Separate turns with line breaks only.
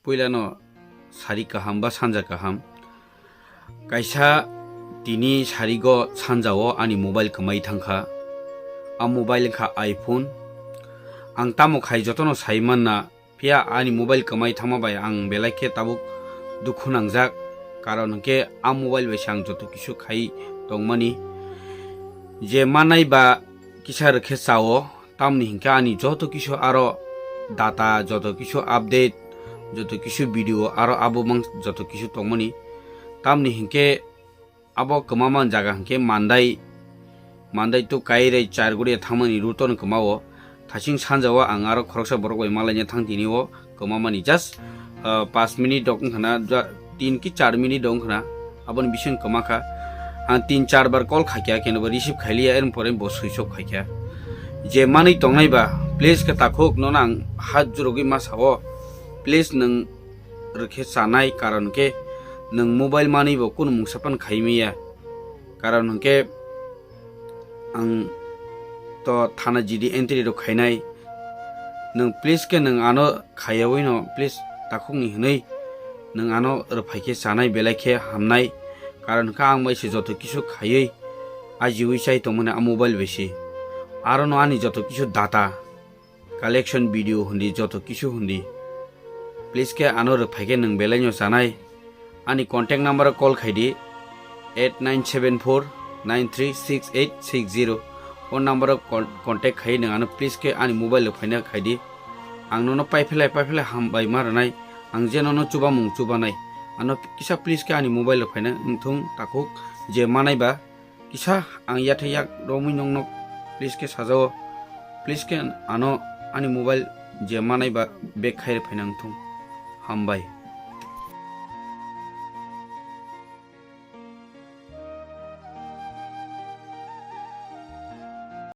puilano sari kaham ba sanja kaham kaisa tini sarigo sanjao ani mobile kamai thangkha a mobile kha iPhone ang tamo khai jotono saiman na pia ani mobile kamai thama bai ang belai ke tabuk dukhu nangjak karon ke a mobile besang joto kisu khai tongmani je manai ba kisar khe chao tamni hingka ani joto kisu aro data joto kisu update joto kisu video aro abo mang joto kisu tongmani tamni hingke abo kamaman jaga hingke mandai to kaire charguri thamani ruton kamao thasing sanjawa ang aro khoroksa borok bai malanya thangtini o kamamani just 5 minute dok khana 3 ki 4 minute dong khana abon bising kamaka ang 3-4 bar call khakya keno receive khailia en pore bo switch off khakya je mani tongnai ba please ka takhok nonang hat jurogi masawo please nang rekhe sanai karon ke nang mobile mani bo kun mungsapan khaimiya karon ke ang to thana jidi entry ro khainai nang please ke nang ano khayawoi no please takhok ni hnei nang ano ro phaike sanai belakhe hamnai karon ka ang mai se joto kisu khayei aji wisai to mane a mobile besi aro no ani joto kisu data collection video hundi joto kisu hundi please ke ano ro phaike nang belainyo sanai ani contact number call khaidi 8974936860 on number contact khai nang ano please ke ani mobile phaina khaidi ang no paifele ham bai marnai ang jeno no chuba mung chuba nai ano kisa please ke ani mobile phaina thung takuk je manai ba kisa ang yathyak romi nong nok please ke sajao please ke ano ani mobile je manai ba back khair phaina thung ham bai